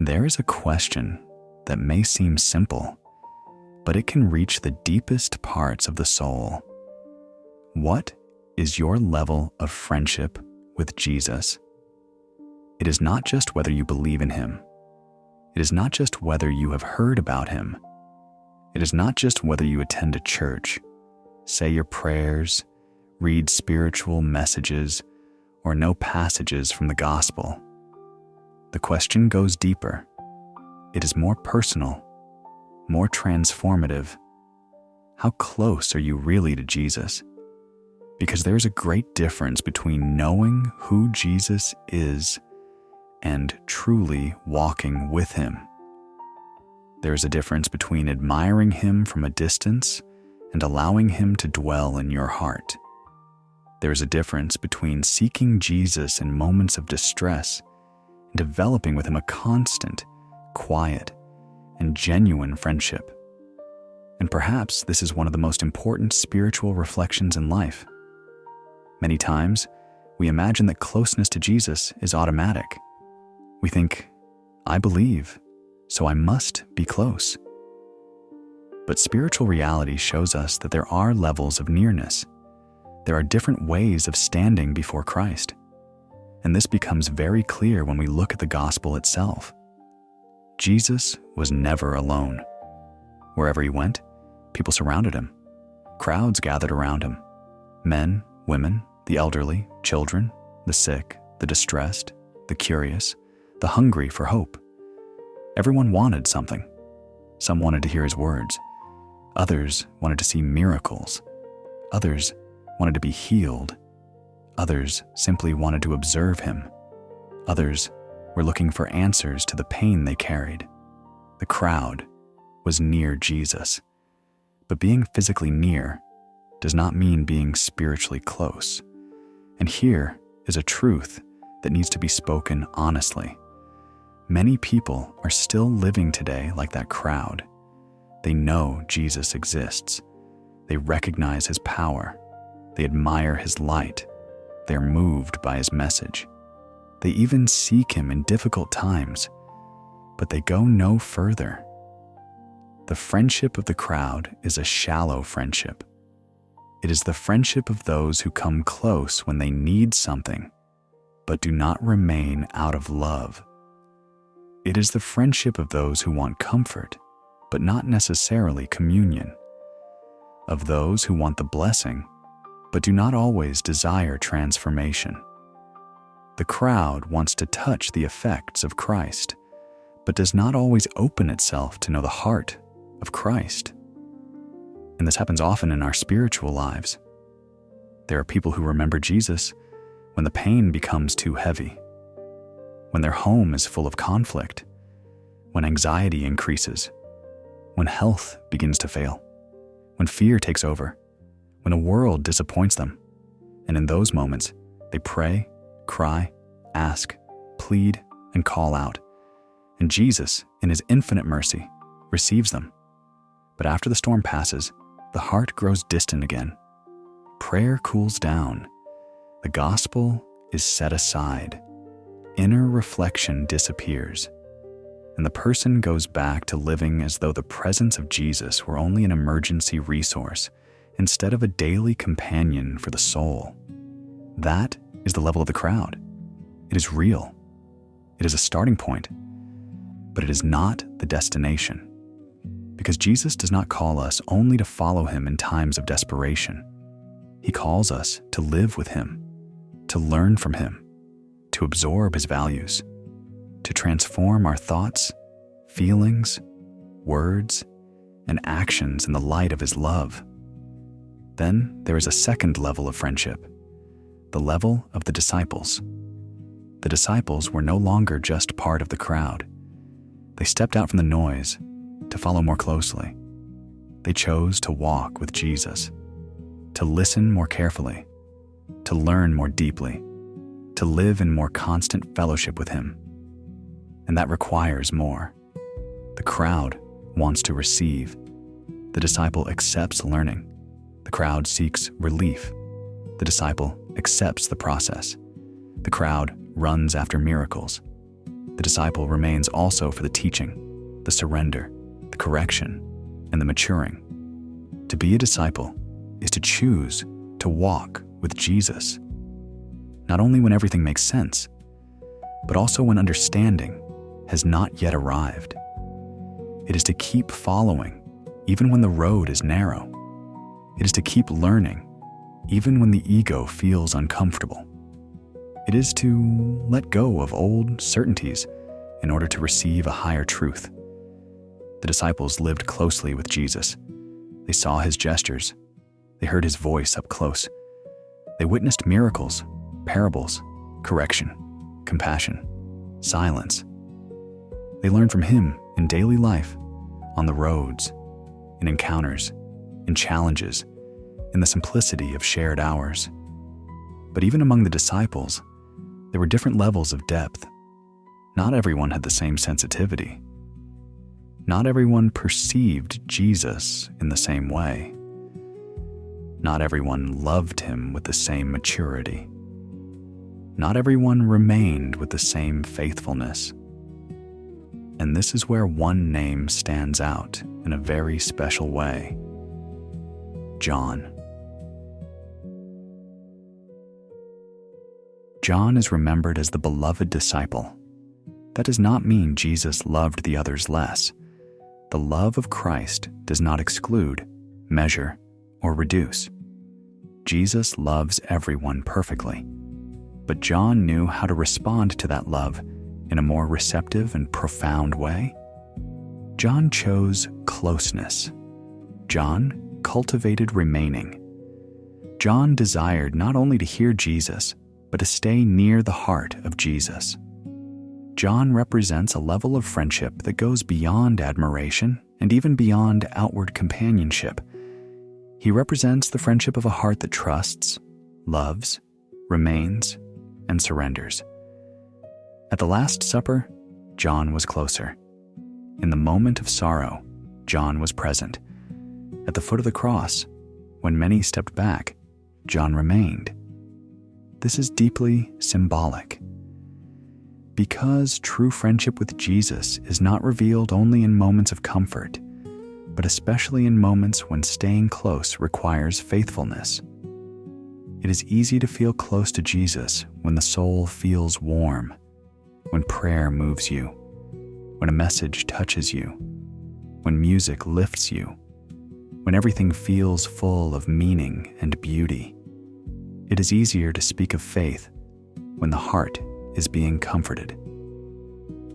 There is a question that may seem simple, but it can reach the deepest parts of the soul. What is your level of friendship with Jesus? It is not just whether you believe in him. It is not just whether you have heard about him. It is not just whether you attend a church, say your prayers, read spiritual messages, or know passages from the gospel. The question goes deeper. It is more personal, more transformative. How close are you really to Jesus? Because there's a great difference between knowing who Jesus is and truly walking with him. There's a difference between admiring him from a distance and allowing him to dwell in your heart. There's a difference between seeking Jesus in moments of distress and developing with him a constant, quiet, and genuine friendship. And perhaps this is one of the most important spiritual reflections in life. Many times, we imagine that closeness to Jesus is automatic. We think, I believe, so I must be close. But spiritual reality shows us that there are levels of nearness. There are different ways of standing before Christ. And this becomes very clear when we look at the gospel itself. Jesus was never alone. Wherever he went, people surrounded him. Crowds gathered around him. Men, women, the elderly, children, the sick, the distressed, the curious, the hungry for hope. Everyone wanted something. Some wanted to hear his words. Others wanted to see miracles. Others wanted to be healed. Others simply wanted to observe him. Others were looking for answers to the pain they carried. The crowd was near Jesus. But being physically near does not mean being spiritually close. And here is a truth that needs to be spoken honestly. Many people are still living today like that crowd. They know Jesus exists. They recognize his power. They admire his light. They are moved by his message. They even seek him in difficult times, but they go no further. The friendship of the crowd is a shallow friendship. It is the friendship of those who come close when they need something, but do not remain out of love. It is the friendship of those who want comfort, but not necessarily communion. Of those who want the blessing, but do not always desire transformation. The crowd wants to touch the effects of Christ, but does not always open itself to know the heart of Christ. And this happens often in our spiritual lives. There are people who remember Jesus when the pain becomes too heavy, when their home is full of conflict, when anxiety increases, when health begins to fail, when fear takes over, when a world disappoints them. And in those moments, they pray, cry, ask, plead, and call out. And Jesus, in his infinite mercy, receives them. But after the storm passes, the heart grows distant again. Prayer cools down. The gospel is set aside. Inner reflection disappears. And the person goes back to living as though the presence of Jesus were only an emergency resource instead of a daily companion for the soul. That is the level of the crowd. It is real. It is a starting point, but it is not the destination. Because Jesus does not call us only to follow him in times of desperation. He calls us to live with him, to learn from him, to absorb his values, to transform our thoughts, feelings, words, and actions in the light of his love. Then there is a second level of friendship, the level of the disciples. The disciples were no longer just part of the crowd. They stepped out from the noise to follow more closely. They chose to walk with Jesus, to listen more carefully, to learn more deeply, to live in more constant fellowship with him. And that requires more. The crowd wants to receive. The disciple accepts learning. The crowd seeks relief. The disciple accepts the process. The crowd runs after miracles. The disciple remains also for the teaching, the surrender, the correction, and the maturing. To be a disciple is to choose to walk with Jesus, not only when everything makes sense, but also when understanding has not yet arrived. It is to keep following even when the road is narrow. It is to keep learning even when the ego feels uncomfortable. It is to let go of old certainties in order to receive a higher truth. The disciples lived closely with Jesus. They saw his gestures. They heard his voice up close. They witnessed miracles, parables, correction, compassion, silence. They learned from him in daily life, on the roads, in encounters, in challenges, in the simplicity of shared hours. But even among the disciples, there were different levels of depth. Not everyone had the same sensitivity. Not everyone perceived Jesus in the same way. Not everyone loved him with the same maturity. Not everyone remained with the same faithfulness. And this is where one name stands out in a very special way: John. John is remembered as the beloved disciple. That does not mean Jesus loved the others less. The love of Christ does not exclude, measure, or reduce. Jesus loves everyone perfectly, but John knew how to respond to that love in a more receptive and profound way. John chose closeness. John cultivated remaining. John desired not only to hear Jesus, but to stay near the heart of Jesus. John represents a level of friendship that goes beyond admiration and even beyond outward companionship. He represents the friendship of a heart that trusts, loves, remains, and surrenders. At the Last Supper, John was closer. In the moment of sorrow, John was present. At the foot of the cross, when many stepped back, John remained. This is deeply symbolic. Because true friendship with Jesus is not revealed only in moments of comfort, but especially in moments when staying close requires faithfulness. It is easy to feel close to Jesus when the soul feels warm, when prayer moves you, when a message touches you, when music lifts you, when everything feels full of meaning and beauty. It is easier to speak of faith when the heart is being comforted.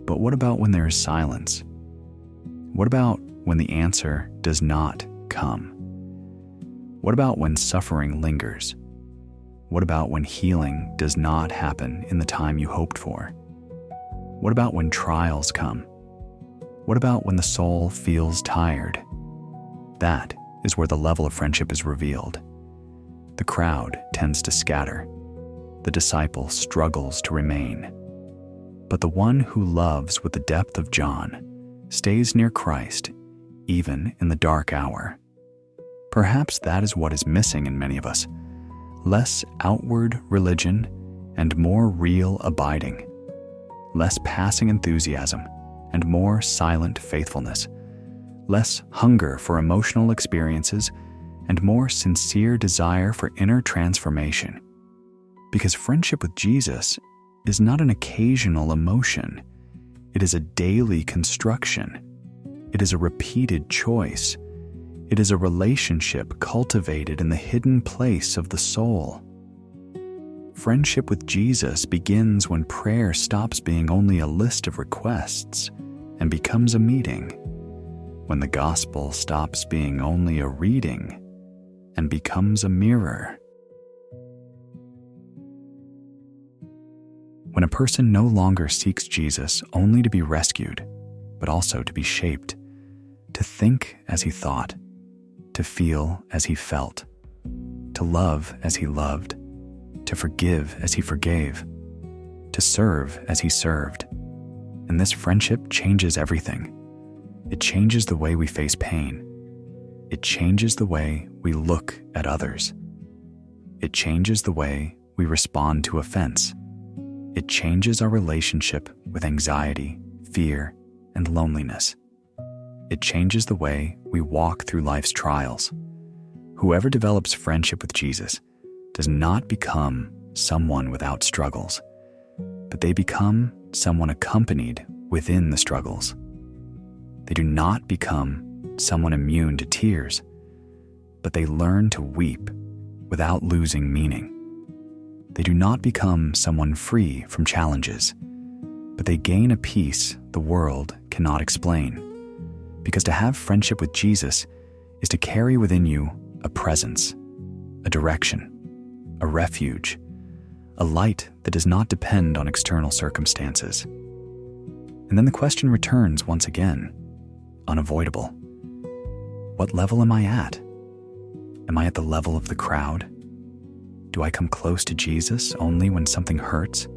But what about when there is silence? What about when the answer does not come? What about when suffering lingers? What about when healing does not happen in the time you hoped for? What about when trials come? What about when the soul feels tired? That is where the level of friendship is revealed. The crowd tends to scatter. The disciple struggles to remain. But the one who loves with the depth of John stays near Christ, even in the dark hour. Perhaps that is what is missing in many of us: less outward religion and more real abiding, less passing enthusiasm and more silent faithfulness, less hunger for emotional experiences and more sincere desire for inner transformation. Because friendship with Jesus is not an occasional emotion. It is a daily construction. It is a repeated choice. It is a relationship cultivated in the hidden place of the soul. Friendship with Jesus begins when prayer stops being only a list of requests and becomes a meeting, when the gospel stops being only a reading and becomes a mirror. When a person no longer seeks Jesus only to be rescued, but also to be shaped, to think as he thought, to feel as he felt, to love as he loved, to forgive as he forgave, to serve as he served. And this friendship changes everything. It changes the way we face pain. It changes the way we look at others. It changes the way we respond to offense. It changes our relationship with anxiety, fear, and loneliness. It changes the way we walk through life's trials. Whoever develops friendship with Jesus does not become someone without struggles, but they become someone accompanied within the struggles. They do not become someone immune to tears, but they learn to weep without losing meaning. They do not become someone free from challenges, but they gain a peace the world cannot explain. Because to have friendship with Jesus is to carry within you a presence, a direction, a refuge, a light that does not depend on external circumstances. And then the question returns once again, unavoidable. What level am I at? Am I at the level of the crowd? Do I come close to Jesus only when something hurts?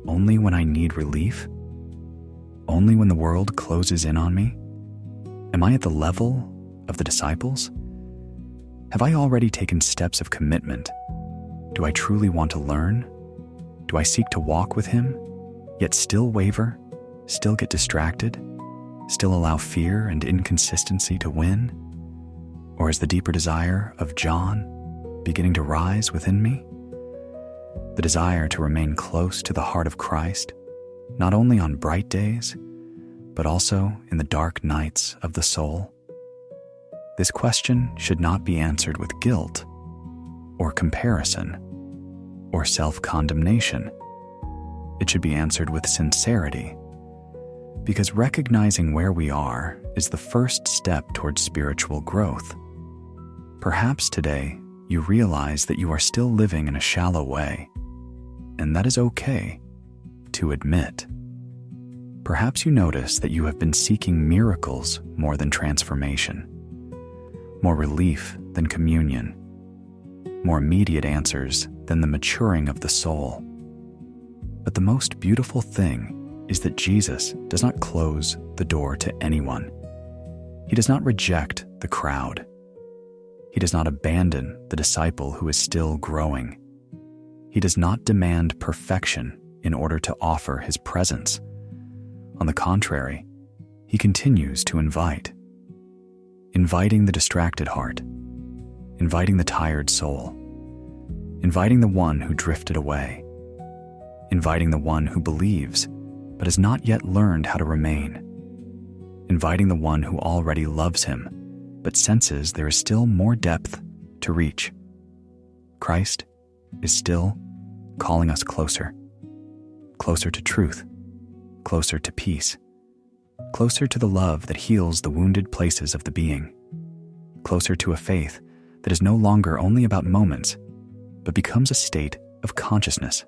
Only when I need relief? Only when the world closes in on me? Am I at the level of the disciples? Have I already taken steps of commitment? Do I truly want to learn? Do I seek to walk with him, yet still waver, still get distracted, still allow fear and inconsistency to win? Or is the deeper desire of John beginning to rise within me? The desire to remain close to the heart of Christ, not only on bright days, but also in the dark nights of the soul? This question should not be answered with guilt, or comparison, or self-condemnation. It should be answered with sincerity, because recognizing where we are is the first step towards spiritual growth. Perhaps today you realize that you are still living in a shallow way, and that is okay to admit. Perhaps you notice that you have been seeking miracles more than transformation, more relief than communion, more immediate answers than the maturing of the soul. But the most beautiful thing is that Jesus does not close the door to anyone. He does not reject the crowd. He does not abandon the disciple who is still growing. He does not demand perfection in order to offer his presence. On the contrary, he continues to invite, inviting the distracted heart, inviting the tired soul, inviting the one who drifted away, inviting the one who believes but has not yet learned how to remain, inviting the one who already loves him but senses there is still more depth to reach. Christ is still calling us closer, closer to truth, closer to peace, closer to the love that heals the wounded places of the being, closer to a faith that is no longer only about moments, but becomes a state of consciousness.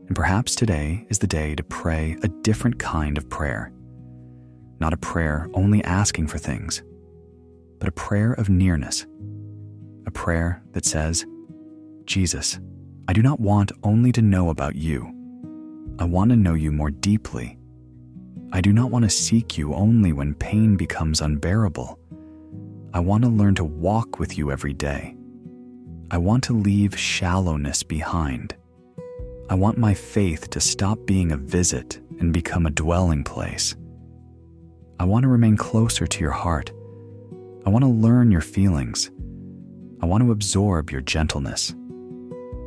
And perhaps today is the day to pray a different kind of prayer, not a prayer only asking for things, but a prayer of nearness, a prayer that says, Jesus, I do not want only to know about you. I want to know you more deeply. I do not want to seek you only when pain becomes unbearable. I want to learn to walk with you every day. I want to leave shallowness behind. I want my faith to stop being a visit and become a dwelling place. I want to remain closer to your heart. I want to learn your feelings. I want to absorb your gentleness.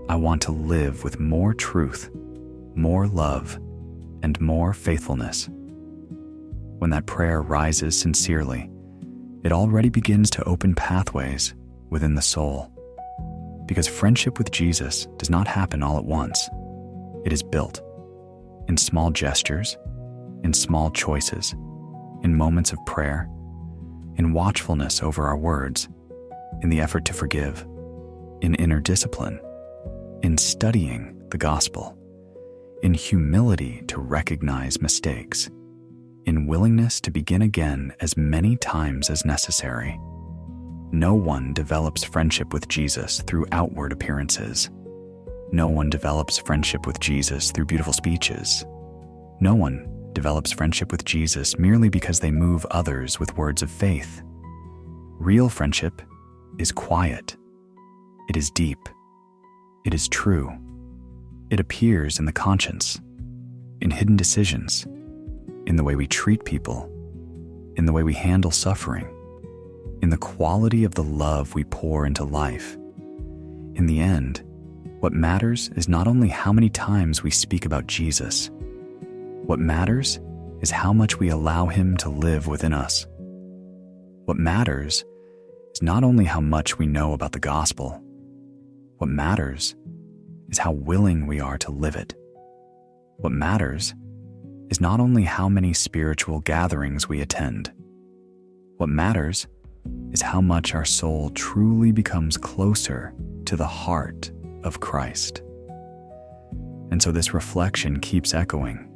I want to live with more truth, more love, and more faithfulness. When that prayer rises sincerely, it already begins to open pathways within the soul. Because friendship with Jesus does not happen all at once. It is built in small gestures, in small choices, in moments of prayer, in watchfulness over our words, in the effort to forgive, in inner discipline, in studying the gospel, in humility to recognize mistakes, in willingness to begin again as many times as necessary. No one develops friendship with Jesus through outward appearances. No one develops friendship with Jesus through beautiful speeches. No one develops friendship with Jesus merely because they move others with words of faith. Real friendship is quiet. It is deep. It is true. It appears in the conscience, in hidden decisions, in the way we treat people, in the way we handle suffering, in the quality of the love we pour into life. In the end, what matters is not only how many times we speak about Jesus. What matters is how much we allow him to live within us. What matters is not only how much we know about the gospel. What matters is how willing we are to live it. What matters is not only how many spiritual gatherings we attend. What matters is how much our soul truly becomes closer to the heart of Christ. And so this reflection keeps echoing.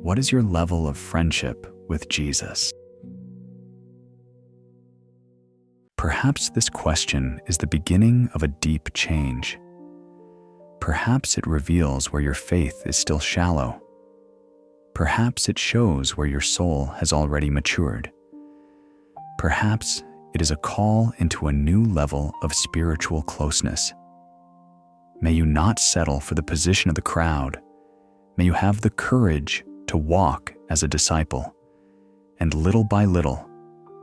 What is your level of friendship with Jesus? Perhaps this question is the beginning of a deep change. Perhaps it reveals where your faith is still shallow. Perhaps it shows where your soul has already matured. Perhaps it is a call into a new level of spiritual closeness. May you not settle for the position of the crowd. May you have the courage to walk as a disciple. And little by little,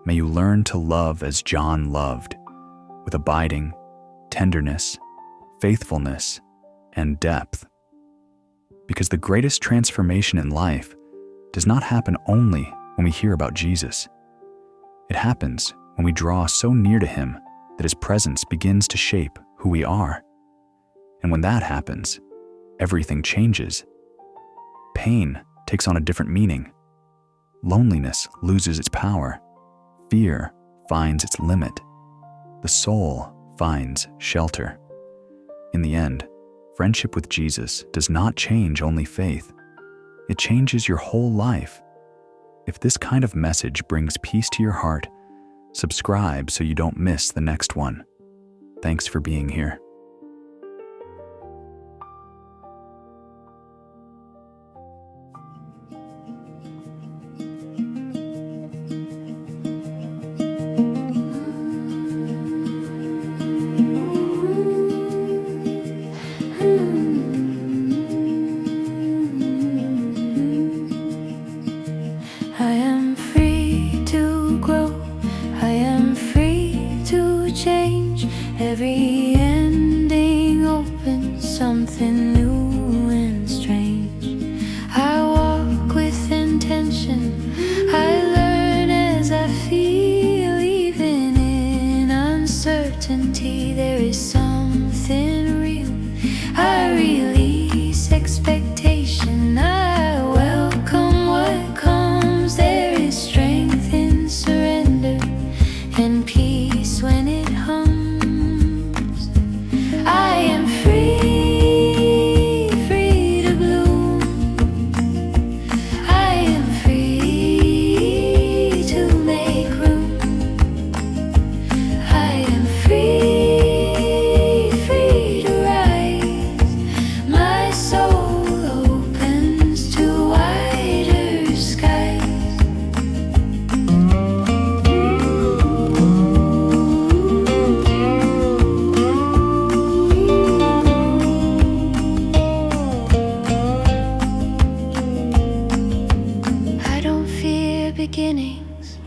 may you learn to love as John loved, with abiding, tenderness, faithfulness, and depth. Because the greatest transformation in life does not happen only when we hear about Jesus. It happens when we draw so near to him that his presence begins to shape who we are. And when that happens, everything changes. Pain takes on a different meaning. Loneliness loses its power. Fear finds its limit. The soul finds shelter. In the end, friendship with Jesus does not change only faith. It changes your whole life. If this kind of message brings peace to your heart, subscribe so you don't miss the next one. Thanks for being here. I am free to grow, I am free to change. Every ending opens something new and strange. I walk with intention, I learn as I feel. Even in uncertainty, there is something real. I release expectation, I welcome what comes. There is strength in surrender and peace when it hums. I am free, free to bloom. I am free to make room. I am free, free to rise. My soul opens to wider skies. I don't fear beginnings,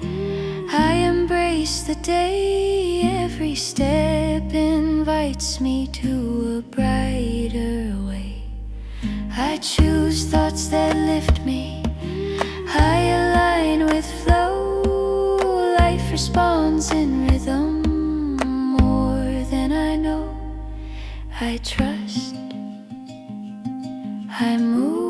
I embrace the day. Every step invites me to a brighter way. I choose thoughts that lift me, I align with flow. Life responds in rhythm, more than I know. I trust, I move.